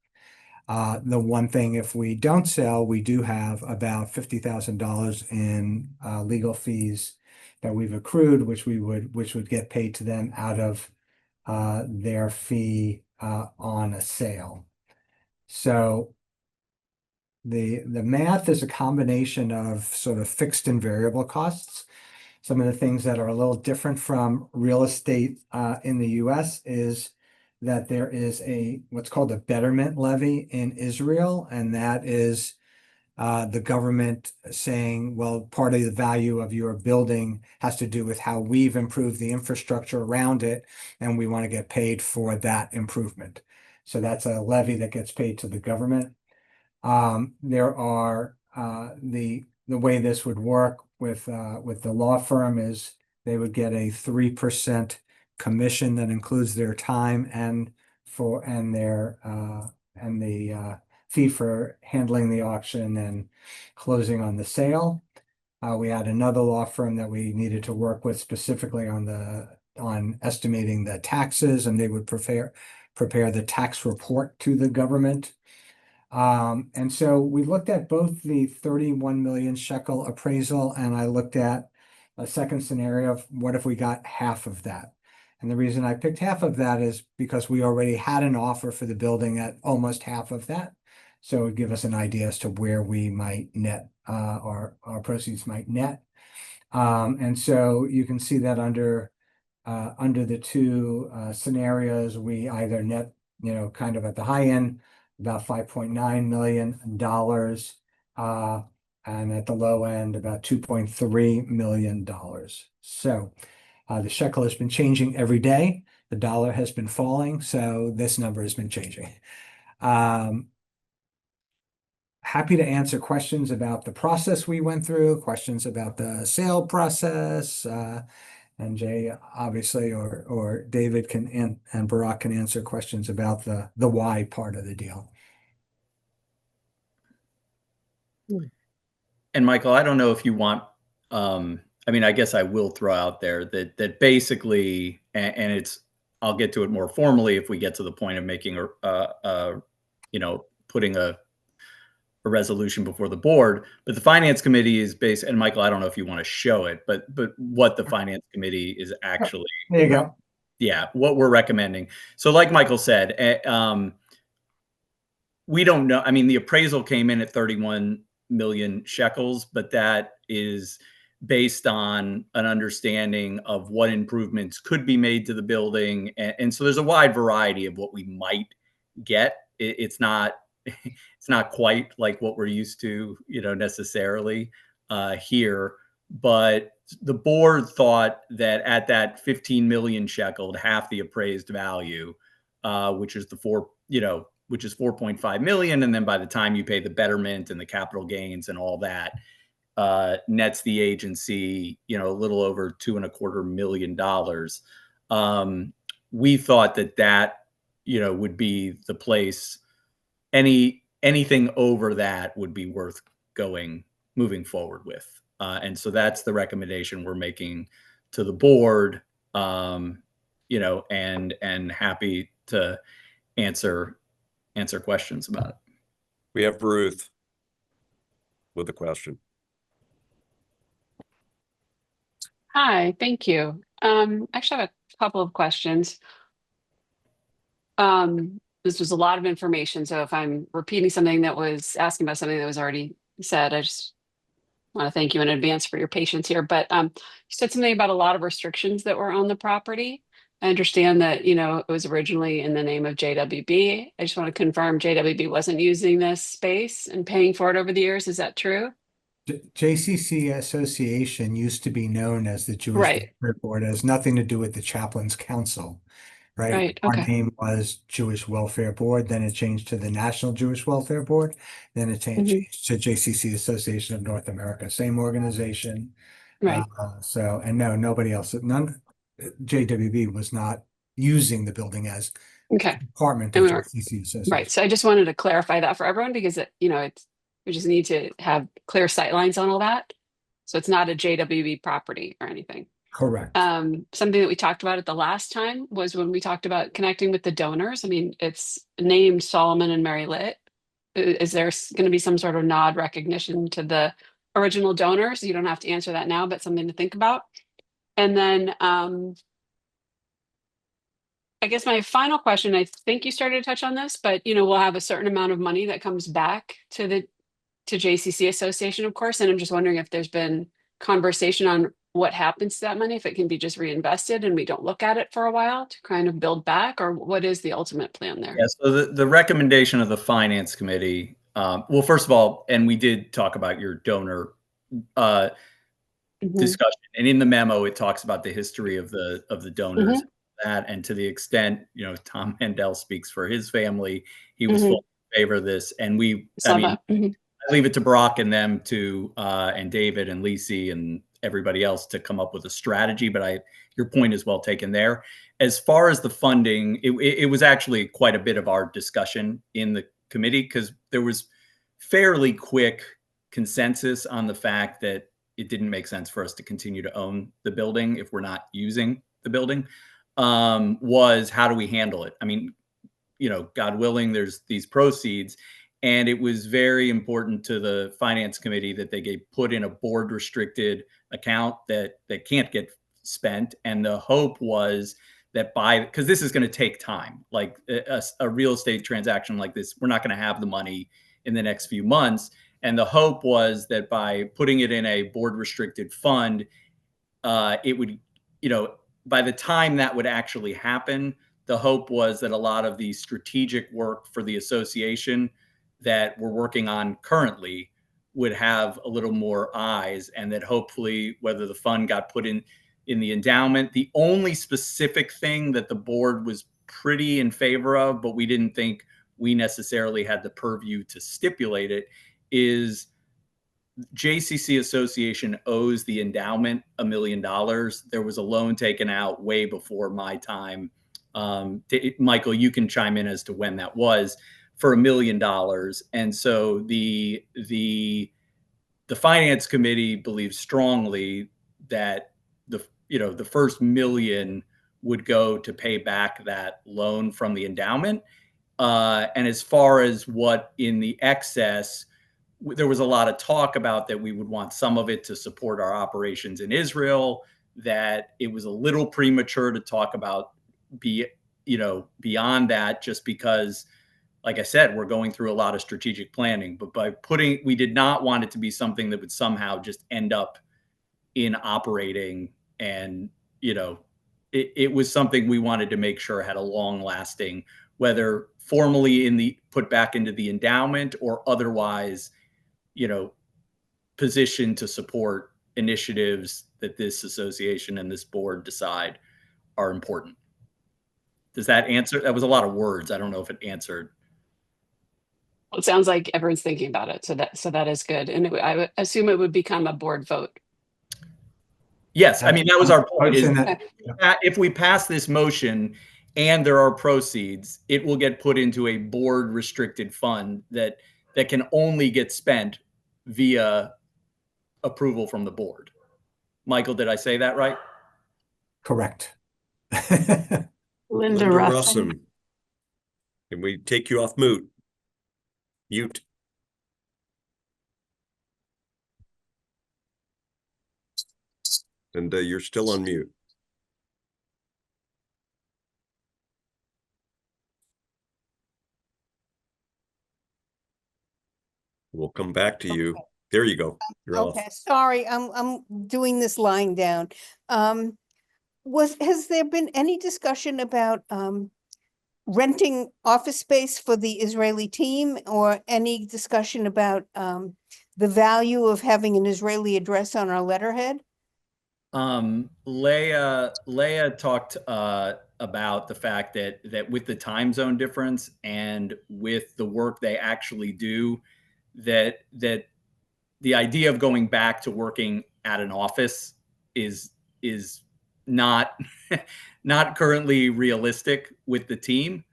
The one thing, if we don't sell, we do have about $50,000 in legal fees that we've accrued, which would get paid to them out of their fee on a sale. So the math is a combination of sort of fixed and variable costs. Some of the things that are a little different from real estate in the US is that there is what's called a betterment levy in Israel, and that is the government saying, well, part of the value of your building has to do with how we've improved the infrastructure around it, and we want to get paid for that improvement. So that's a levy that gets paid to the government. There are the way this would work with the law firm is they would get a 3% commission that includes their time and the fee for handling the auction and closing on the sale. We had another law firm that we needed to work with specifically on estimating the taxes, and they would prepare the tax report to the government. And so we looked at both the 31 million shekel appraisal, and I looked at a second scenario of what if we got half of that. And the reason I picked half of that is because we already had an offer for the building at almost half of that. So it would give us an idea as to where we might net, our proceeds might net. And so you can see that under the two scenarios, we either net, kind of at the high end, about $5.9 million, and at the low end, about $2.3 million. So the shekel has been changing every day. The dollar has been falling, so this number has been changing. Happy to answer questions about the process we went through, questions about the sale process, and Jay, obviously, or David and Barak can answer questions about the why part of the deal. And Michael, I don't know if you want, I guess I will throw out there that basically, and it's I'll get to it more formally if we get to the point of making putting a resolution before the board. But the finance committee is based, and Michael, I don't know if you want to show it, but what the finance committee is actually, There you go. yeah, what we're recommending. So like Michael said, we don't know. I mean, the appraisal came in at 31 million shekels, but that is based on an understanding of what improvements could be made to the building. And so there's a wide variety of what we might get. It's not it's not quite like what we're used to, necessarily here. But the board thought that at that 15 million shekel, half the appraised value, which is which is 4.5 million. And then by the time you pay the betterment and the capital gains and all that, nets the agency, a little over $2.25 million. We thought that would be the place. Anything over that would be worth moving forward with. And so that's the recommendation we're making to the board, and happy to answer questions about it. We have Ruth with a question. Hi, thank you. Actually, I have a couple of questions. This was a lot of information, so if I'm repeating something asking about something that was already said, I just want to thank you in advance for your patience here. But you said something about a lot of restrictions that were on the property. I understand that, it was originally in the name of JWB. I just want to confirm JWB wasn't using this space and paying for it over the years. Is that true? JCC Association used to be known as the Jewish Right. Welfare Board. It has nothing to do with the Chaplains Council, right? Right, Our okay. name was Jewish Welfare Board, then it changed to the National Jewish Welfare Board, then it changed to JCC Association of North America, same organization. Right. No, nobody else, JWB was not using the building as Okay. a department And of we were JCC Association. right. So I just wanted to clarify that for everyone because we just need to have clear sight lines on all that. So it's not a JWB property or anything. Correct. Something that we talked about at the last time was when we talked about connecting with the donors. I mean, it's named Solomon and Mary Litt. Is there going to be some sort of nod recognition to the original donors? You don't have to answer that now, but something to think about. And then I guess my final question, I think you started to touch on this, but we'll have a certain amount of money that comes back to JCC Association, of course. And I'm just wondering if there's been conversation on what happens to that money, if it can be just reinvested and we don't look at it for a while to kind of build back, or what is the ultimate plan there? Yeah, so the recommendation of the finance committee, well, first of all, and we did talk about your donor discussion, and in the memo, it talks about the history of the donors, that, and to the extent, Tom Mandel speaks for his family, he was fully in favor of this, and I leave it to Brock and them to, and David and Lisi and everybody else to come up with a strategy, but your point is well taken there. As far as the funding, it was actually quite a bit of our discussion in the committee because there was fairly quick consensus on the fact that it didn't make sense for us to continue to own the building if we're not using the building. Was how do we handle it? I mean, God willing, there's these proceeds. And it was very important to the finance committee that they put in a board restricted account that can't get spent. And the hope was that because this is going to take time, like a real estate transaction like this, we're not going to have the money in the next few months. And the hope was that by putting it in a board restricted fund, it would, by the time that would actually happen, the hope was that a lot of the strategic work for the association that we're working on currently would have a little more eyes, and that hopefully whether the fund got put in the endowment, the only specific thing that the board was pretty in favor of, but we didn't think we necessarily had the purview to stipulate it, is JCC Association owes the endowment $1 million. There was a loan taken out way before my time. Michael, you can chime in as to when that was, for $1 million. And so the finance committee believes strongly that the first $1 million would go to pay back that loan from the endowment. And as far as what in the excess, there was a lot of talk about that we would want some of it to support our operations in Israel, that it was a little premature to talk about beyond that, just because, like I said, we're going through a lot of strategic planning. But we did not want it to be something that would somehow just end up in operating. And, it was something we wanted to make sure had a long lasting, whether formally put back into the endowment or otherwise, positioned to support initiatives that this association and this board decide are important. Does that answer? That was a lot of words. I don't know if it answered. Well, it sounds like everyone's thinking about it. So that is good. And I would assume it would become a board vote. Yes. I mean, that was our point, is that, if we pass this motion and there are proceeds, it will get put into a board restricted fund that can only get spent via approval from the board. Michael, did I say that right? correct. Linda Russum. Can we take you off mute? And you're still on mute. We'll come back to you. There you go. You're off. Okay, sorry, I'm doing this lying down. Has there been any discussion about renting office space for the Israeli team, or any discussion about the value of having an Israeli address on our letterhead? Leah talked about the fact that with the time zone difference and with the work they actually do, that the idea of going back to working at an office is not not currently realistic with the team.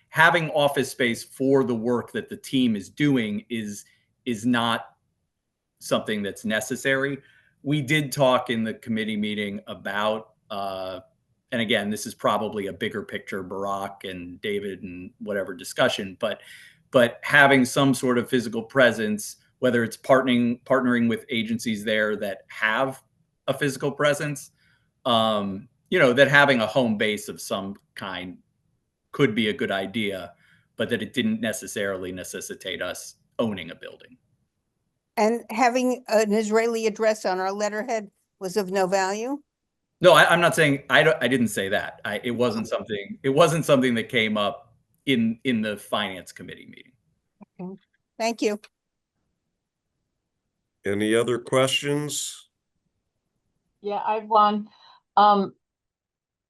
Having office space for the work that the team is doing is not something that's necessary. We did talk in the committee meeting about, and again, this is probably a bigger picture, Barak and David and whatever discussion, but having some sort of physical presence, whether it's partnering with agencies there that have a physical presence, that having a home base of some kind could be a good idea, but that it didn't necessarily necessitate us owning a building. And having an Israeli address on our letterhead was of no value? No, I'm not saying, I didn't say that. It wasn't something that came up in the finance committee meeting. Okay. Thank you. Any other questions? Yeah, I have one.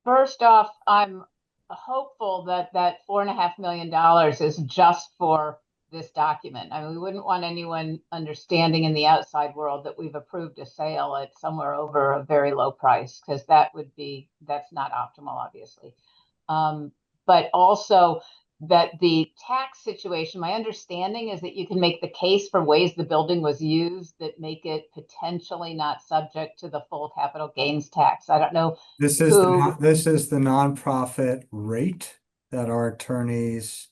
First off, I'm hopeful that $4.5 million is just for this document. I mean, we wouldn't want anyone understanding in the outside world that we've approved a sale at somewhere over a very low price, because that's not optimal, obviously. But also that the tax situation, my understanding is that you can make the case for ways the building was used that make it potentially not subject to the full capital gains tax. I don't know. This is the nonprofit rate that our attorneys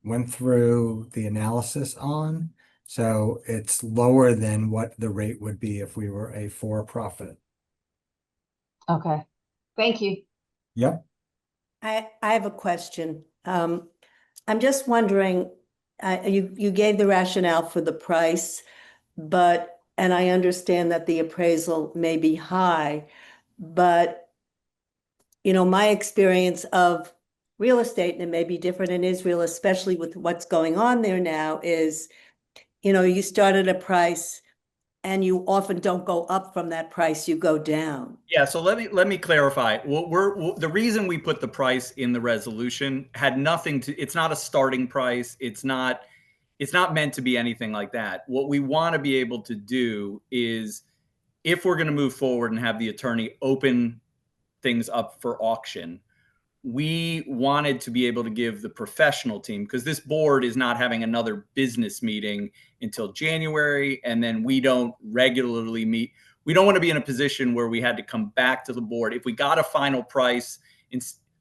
went through the analysis on. So it's lower than what the rate would be if we were a for-profit. Okay, thank you. Yep. I have a question. I'm just wondering, you gave the rationale for the price, and I understand that the appraisal may be high, but my experience of real estate, and it may be different in Israel, especially with what's going on there now, is, you start at a price and you often don't go up from that price, you go down. Yeah, so let me clarify. The reason we put the price in the resolution had nothing to, it's not a starting price. It's not meant to be anything like that. What we want to be able to do is, if we're going to move forward and have the attorney open things up for auction, we wanted to be able to give the professional team, because this board is not having another business meeting until January, and then we don't regularly meet. we don't want to be in a position where we had to come back to the board. If we got a final price,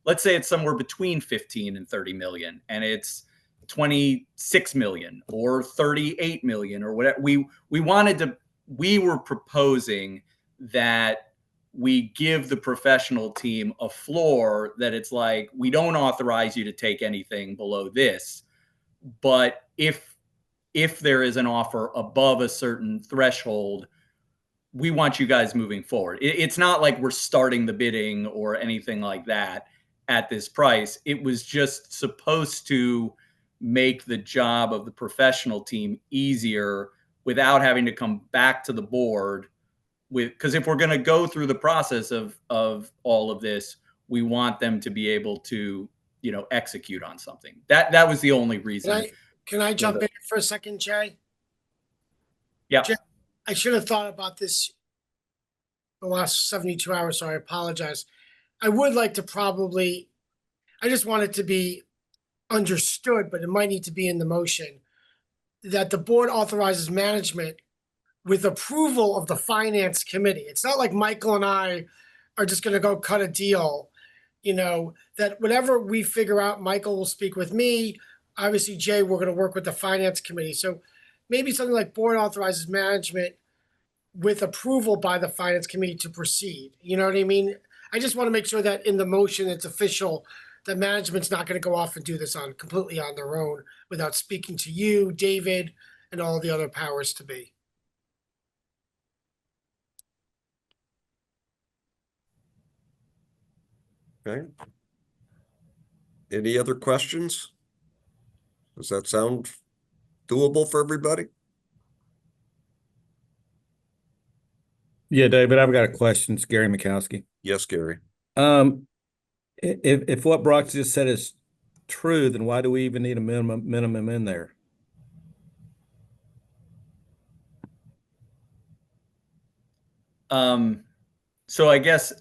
let's say it's somewhere between 15 and 30 million, and it's 26 million or 38 million or whatever. We were proposing that we give the professional team a floor that it's like, we don't authorize you to take anything below this, but if there is an offer above a certain threshold, we want you guys moving forward. It's not like we're starting the bidding or anything like that at this price. It was just supposed to make the job of the professional team easier without having to come back to the board because if we're going to go through the process of all of this, we want them to be able to, execute on something. That was the only reason. Can I jump in for a second, Jay? Yeah. Jay, I should have thought about this the last 72 hours, so I apologize. I would like to I just want it to be understood, but it might need to be in the motion, that the board authorizes management with approval of the finance committee. It's not like Michael and I are just going to go cut a deal, that whatever we figure out, Michael will speak with me. Obviously, Jay, we're going to work with the finance committee. So maybe something like board authorizes management with approval by the finance committee to proceed. You know what I mean? I just want to make sure that in the motion, it's official, that management's not going to go off and do this completely on their own without speaking to you, David, and all the other powers to be. Okay. Any other questions? Does that sound doable for everybody? Yeah, David, I've got a question. It's Gary Mikowski. Yes, Gary. If what Brock just said is true, then why do we even need a minimum in there? So I guess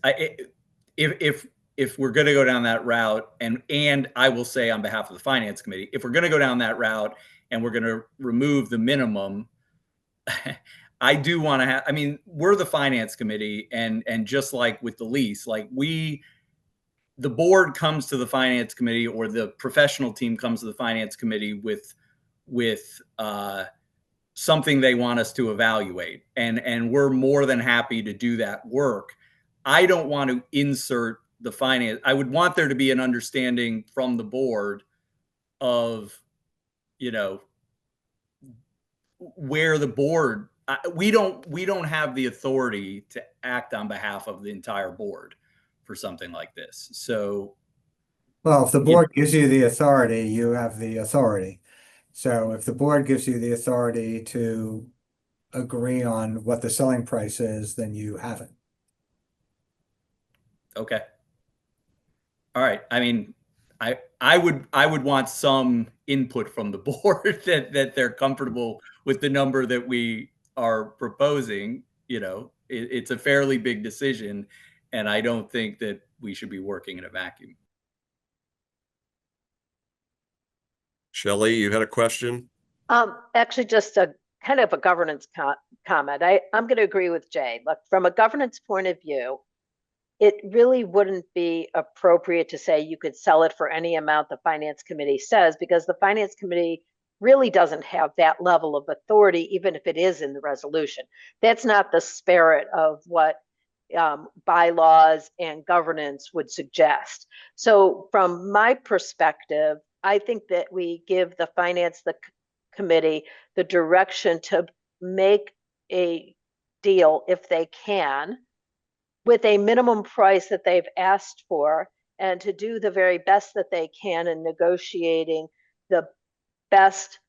if we're going to go down that route, and I will say on behalf of the finance committee, if we're going to go down that route and we're going to remove the minimum, I do want to have, we're the finance committee, and just like with the lease, like the board comes to the finance committee, or the professional team comes to the finance committee with something they want us to evaluate. And we're more than happy to do that work. I don't want to insert the finance. I would want there to be an understanding from the board of, where the board, we don't have the authority to act on behalf of the entire board for something like this. So, well, if the board gives you the authority, you have the authority. So if the board gives you the authority to agree on what the selling price is, then you have it. Okay. All right. I would want some input from the board that they're comfortable with the number that we are proposing. It's a fairly big decision, and I don't think that we should be working in a vacuum. Shelley, you had a question? Actually, just a kind of a governance comment. I'm going to agree with Jay. Look, from a governance point of view, it really wouldn't be appropriate to say you could sell it for any amount the finance committee says, because the finance committee really doesn't have that level of authority, even if it is in the resolution. That's not the spirit of what bylaws and governance would suggest. So from my perspective, I think that we give the finance committee the direction to make a deal if they can, with a minimum price that they've asked for, and to do the very best that they can in negotiating the best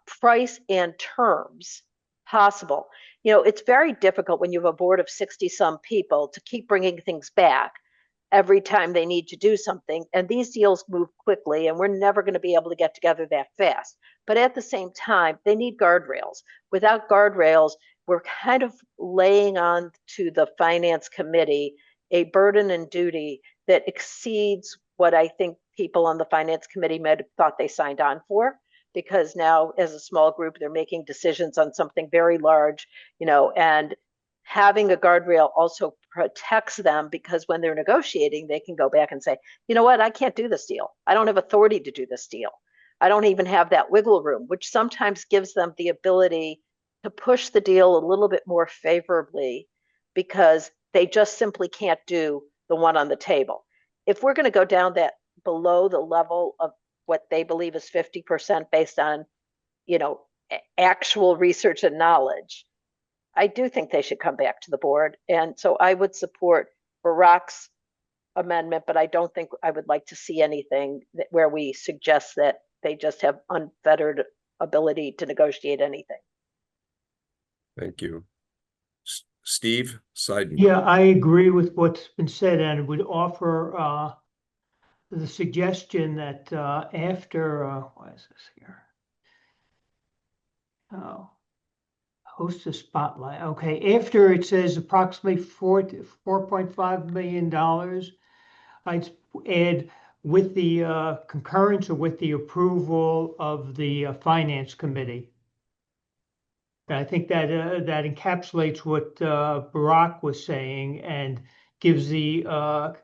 price and terms possible. It's very difficult when you have a board of 60 some people to keep bringing things back every time they need to do something. And these deals move quickly, and we're never going to be able to get together that fast. But at the same time, they need guardrails. Without guardrails, we're kind of laying on to the finance committee a burden and duty that exceeds what I think people on the finance committee might have thought they signed on for, because now as a small group, they're making decisions on something very large, and having a guardrail also protects them, because when they're negotiating, they can go back and say, you know what, I can't do this deal. I don't have authority to do this deal. I don't even have that wiggle room, which sometimes gives them the ability to push the deal a little bit more favorably, because they just simply can't do the one on the table. If we're going to go down that below the level of what they believe is 50% based on, actual research and knowledge, I do think they should come back to the board. And so I would support Barack's amendment, but I don't think I would like to see anything where we suggest that they just have unfettered ability to negotiate anything. Thank you. Steve Seiden. Yeah, I agree with what's been said, and would offer the suggestion that after, why is this here? Oh, host a spotlight. Okay, after it says approximately $4.5 million, I'd add with the concurrence or with the approval of the Finance Committee. I think that that encapsulates what Barack was saying and gives the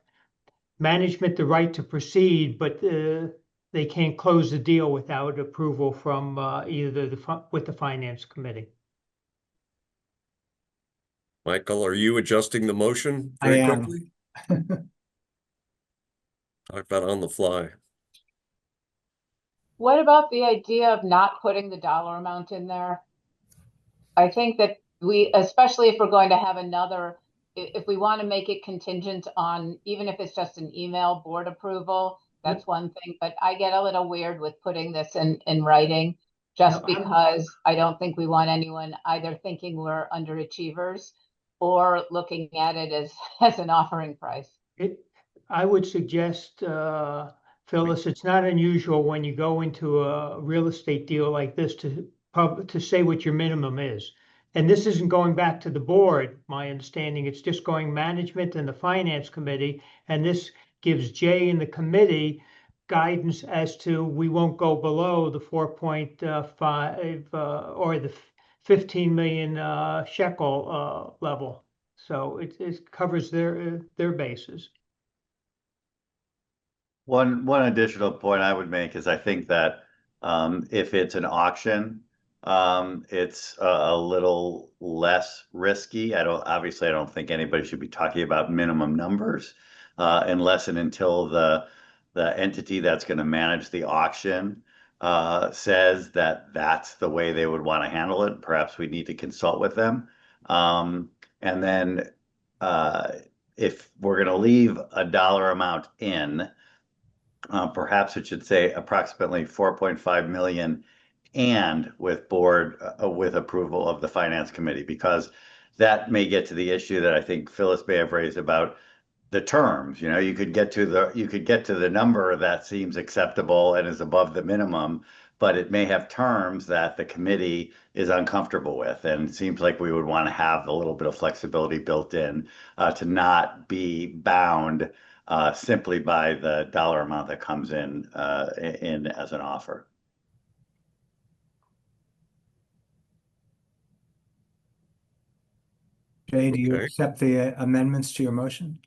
management the right to proceed, but they can't close the deal without approval from either with the Finance Committee. Michael, are you adjusting the motion I very am. quickly? Talk about on the fly. What about the idea of not putting the dollar amount in there? I think that especially if we're going to have another, if we want to make it contingent on, even if it's just an email board approval, that's one thing. But I get a little weird with putting this in writing, just because I don't think we want anyone either thinking we're underachievers or looking at it as an offering price. I would suggest, Phyllis, it's not unusual when you go into a real estate deal like this to say what your minimum is. And this isn't going back to the board, my understanding. It's just going management and the Finance Committee. And this gives Jay and the committee guidance as to we won't go below the 4.5 or the 15 million shekel level. So it covers their bases. One additional point I would make is I think that if it's an auction, it's a little less risky. I don't think anybody should be talking about minimum numbers unless and until the entity that's going to manage the auction says that that's the way they would want to handle it. Perhaps we need to consult with them. And then if we're going to leave a dollar amount in, perhaps it should say approximately 4.5 million and with approval of the Finance Committee, because that may get to the issue that I think Phyllis may have raised about the terms. You could get to the number that seems acceptable and is above the minimum, but it may have terms that the committee is uncomfortable with. And it seems like we would want to have a little bit of flexibility built in to not be bound simply by the dollar amount that comes in as an offer. Jay, do you accept the amendments to your motion?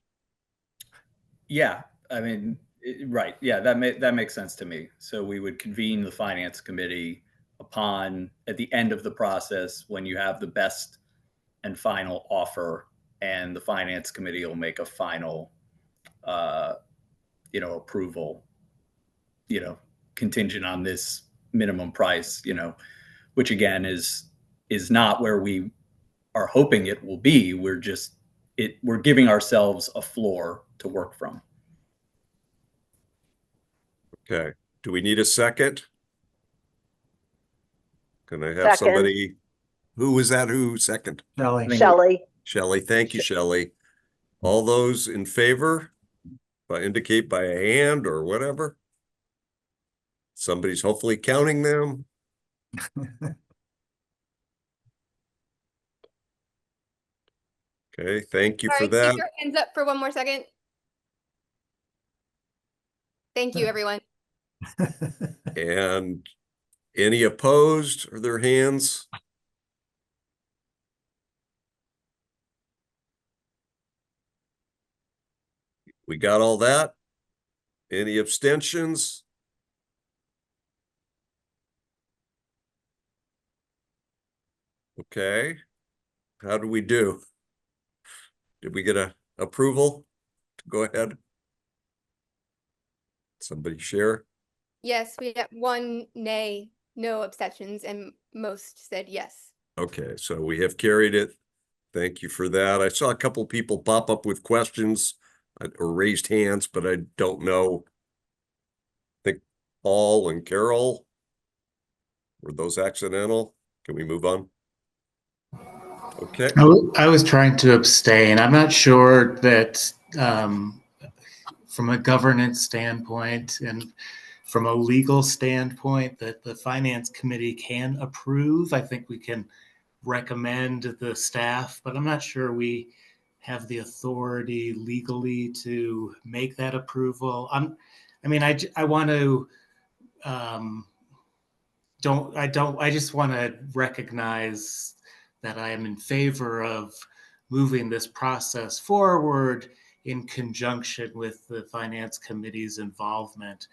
Yeah, I mean, right. Yeah, that makes sense to me. So we would convene the Finance Committee at the end of the process, when you have the best and final offer, and the Finance Committee will make a final approval, contingent on this minimum price, which again is not where we are hoping it will be. We're giving ourselves a floor to work from. Okay. Do we need a second? Can I have somebody? Who was that? Who second? Shelley. Thank you, Shelley. All those in favor, indicate by a hand or whatever. Somebody's hopefully counting them. Okay, thank you for that. Keep your hands up for one more second. Thank you, everyone. And any opposed or their hands? We got all that? Any abstentions? Okay. How do we do? Did we get a approval to go ahead? Somebody share? Yes, we got one nay, no abstentions, and most said yes. Okay, so we have carried it. Thank you for that. I saw a couple people pop up with questions or raised hands, but I don't know. I think Paul and Carol, were those accidental? Can we move on? Okay. I was trying to abstain. I'm not sure that from a governance standpoint and from a legal standpoint that the finance committee can approve. I think we can recommend the staff, but I'm not sure we have the authority legally to make that approval. I want to I just want to recognize that I am in favor of moving this process forward in conjunction with the finance committee's involvement.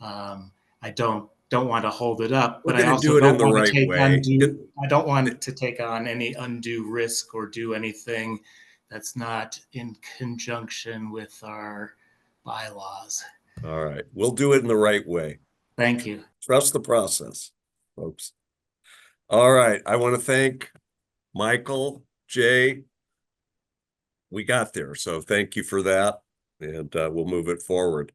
I don't want to hold it up, but I also don't want to take undue. I don't want to take on any undue risk or do anything that's not in conjunction with our bylaws. All right, we'll do it in the right way. Thank you. Trust the process, folks. All right, I want to thank Michael, Jay. We got there, so thank you for that, and we'll move it forward.